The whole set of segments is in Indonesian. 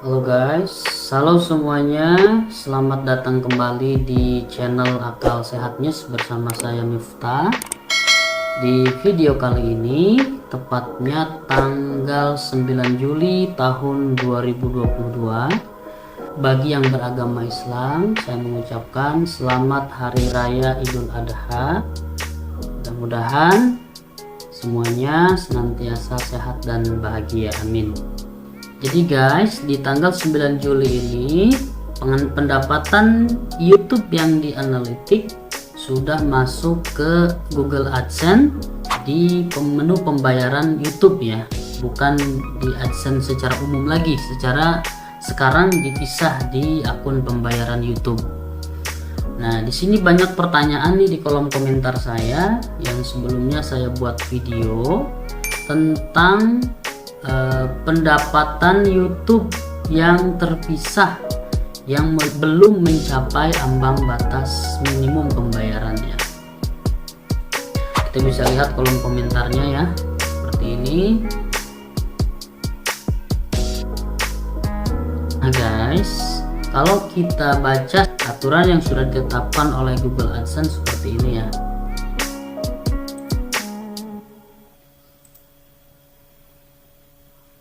Halo guys, halo semuanya, selamat datang kembali di channel Akal Sehat News bersama saya Miftah. Di video kali ini, tepatnya tanggal 9 Juli tahun 2022, bagi yang beragama Islam, saya mengucapkan selamat Hari Raya Idul Adha. Mudah-mudahan semuanya senantiasa sehat dan bahagia, amin. Jadi guys, di tanggal 9 Juli ini pendapatan YouTube yang dianalitik sudah masuk ke Google AdSense di menu pembayaran YouTube ya, bukan di AdSense secara umum lagi, sekarang dipisah di akun pembayaran YouTube. Nah, di sini banyak pertanyaan nih di kolom komentar saya yang sebelumnya saya buat video tentang pendapatan YouTube yang terpisah yang belum mencapai ambang batas minimum pembayarannya. Kita bisa lihat kolom komentarnya ya, seperti ini. Nah guys, kalau kita baca aturan yang sudah ditetapkan oleh Google AdSense seperti ini ya.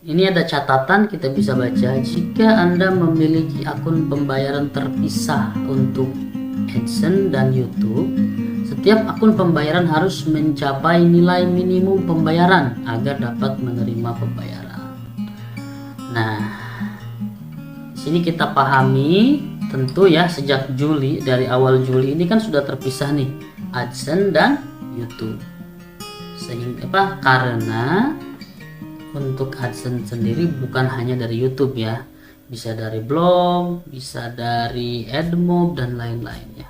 Ini ada catatan, kita bisa baca, jika Anda memiliki akun pembayaran terpisah untuk AdSense dan YouTube, setiap akun pembayaran harus mencapai nilai minimum pembayaran agar dapat menerima pembayaran. Nah, sini kita pahami tentu ya, sejak Juli, dari awal Juli ini kan sudah terpisah nih AdSense dan YouTube. Sehingga karena untuk AdSense sendiri bukan hanya dari YouTube ya, bisa dari blog, bisa dari AdMob dan lain-lainnya.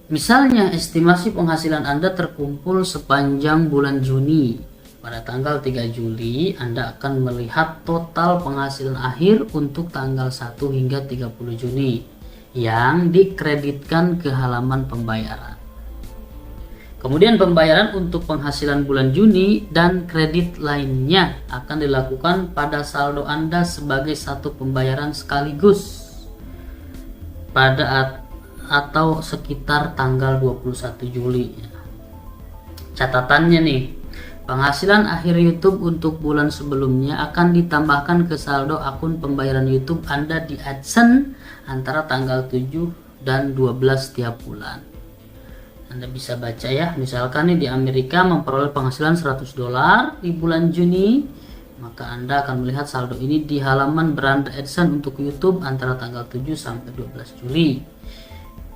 Misalnya estimasi penghasilan Anda terkumpul sepanjang bulan Juni. Pada tanggal 3 Juli Anda akan melihat total penghasilan akhir untuk tanggal 1 hingga 30 Juni yang dikreditkan ke halaman pembayaran. Kemudian pembayaran untuk penghasilan bulan Juni dan kredit lainnya akan dilakukan pada saldo Anda sebagai satu pembayaran sekaligus pada atau sekitar tanggal 21 Juli. Catatannya nih, penghasilan akhir YouTube untuk bulan sebelumnya akan ditambahkan ke saldo akun pembayaran YouTube Anda di AdSense antara tanggal 7 dan 12 tiap bulan. Anda bisa baca ya, misalkan nih di Amerika memperoleh penghasilan $100 di bulan Juni, maka Anda akan melihat saldo ini di halaman beranda AdSense untuk YouTube antara tanggal 7 sampai 12 Juli.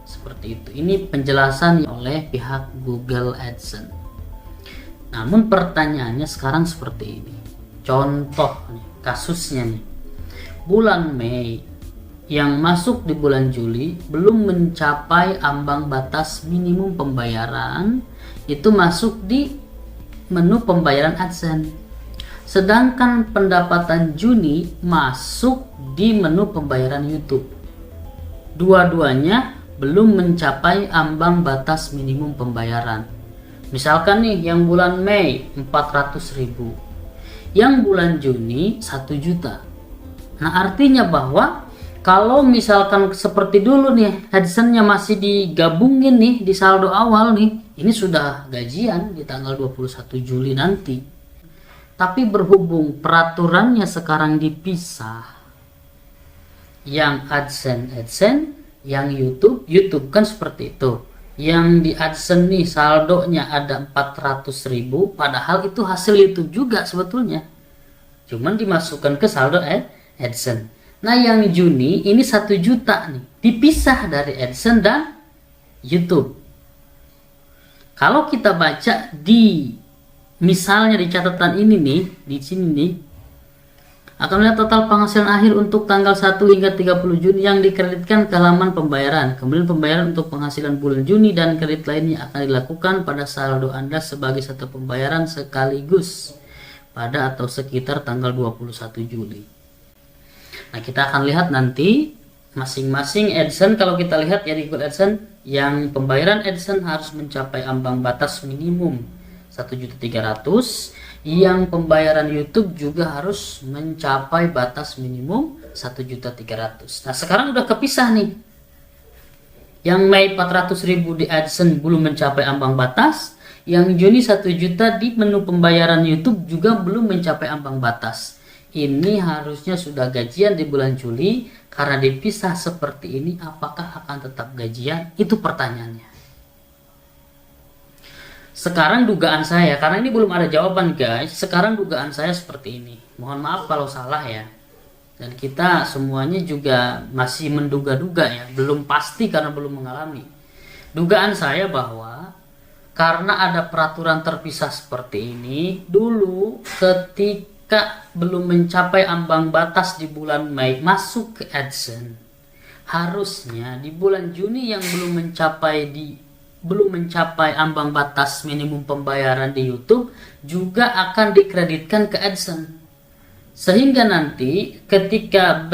Seperti itu. Ini penjelasan oleh pihak Google AdSense. Namun pertanyaannya sekarang seperti ini. Contoh nih, kasusnya nih. Bulan Mei yang masuk di bulan Juli belum mencapai ambang batas minimum pembayaran, itu masuk di menu pembayaran AdSense. Sedangkan pendapatan Juni masuk di menu pembayaran YouTube. Dua-duanya belum mencapai ambang batas minimum pembayaran. Misalkan nih yang bulan Mei 400.000, yang bulan Juni 1 juta. Nah, artinya bahwa kalau misalkan seperti dulu nih AdSense-nya masih digabungin nih di saldo awal nih, ini sudah gajian di tanggal 21 Juli nanti. Tapi berhubung peraturannya sekarang dipisah, yang AdSense, yang YouTube kan seperti itu. Yang di AdSense nih saldonya ada 400.000, padahal itu hasil YouTube juga sebetulnya. Cuman dimasukkan ke saldo AdSense. Nah, yang Juni ini 1 juta nih, dipisah dari AdSense dan YouTube. Kalau kita baca di misalnya di catatan ini nih, di sini nih, akan melihat total penghasilan akhir untuk tanggal 1 hingga 30 Juni yang dikreditkan ke halaman pembayaran. Kemudian pembayaran untuk penghasilan bulan Juni dan kredit lainnya akan dilakukan pada saldo Anda sebagai satu pembayaran sekaligus pada atau sekitar tanggal 21 Juli. Nah, kita akan lihat nanti masing-masing AdSense. Kalau kita lihat ya di Google AdSense, yang pembayaran AdSense harus mencapai ambang batas minimum 1.300.000, yang pembayaran YouTube juga harus mencapai batas minimum 1.300.000. Nah, sekarang udah kepisah nih. Yang Mei 400.000 di AdSense belum mencapai ambang batas, yang Juni 1 juta di menu pembayaran YouTube juga belum mencapai ambang batas. Ini harusnya sudah gajian di bulan Juli. Karena dipisah seperti ini, apakah akan tetap gajian? Itu pertanyaannya. Sekarang dugaan saya, karena ini belum ada jawaban guys, sekarang dugaan saya seperti ini. Mohon maaf kalau salah ya. Dan kita semuanya juga masih menduga-duga ya, belum pasti karena belum mengalami. Dugaan saya bahwa karena ada peraturan terpisah seperti ini, dulu ketika belum mencapai ambang batas di bulan Mei masuk ke AdSense, harusnya di bulan Juni yang belum mencapai ambang batas minimum pembayaran di YouTube juga akan dikreditkan ke AdSense. Sehingga nanti ketika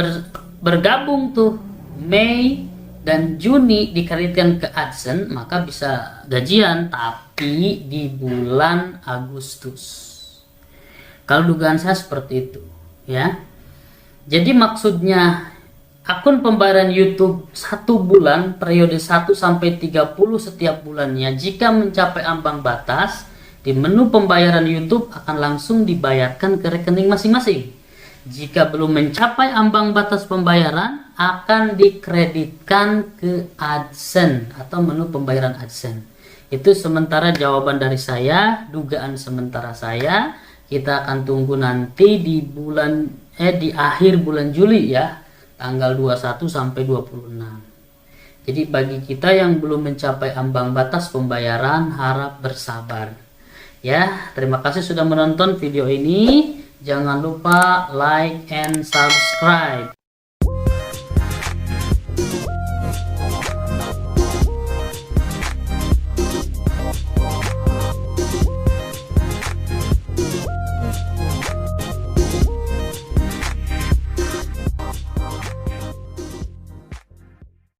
bergabung tuh Mei dan Juni dikreditkan ke AdSense, maka bisa gajian tapi di bulan Agustus. Kalau dugaan saya seperti itu ya. Jadi maksudnya akun pembayaran YouTube 1 bulan periode 1 sampai 30 setiap bulannya, jika mencapai ambang batas di menu pembayaran YouTube akan langsung dibayarkan ke rekening masing-masing. Jika belum mencapai ambang batas pembayaran akan dikreditkan ke AdSense atau menu pembayaran AdSense. Itu sementara jawaban dari saya, dugaan sementara saya. Kita akan tunggu nanti di akhir bulan Juli ya, tanggal 21 sampai 26. Jadi bagi kita yang belum mencapai ambang batas pembayaran, harap bersabar. Ya, terima kasih sudah menonton video ini. Jangan lupa like and subscribe.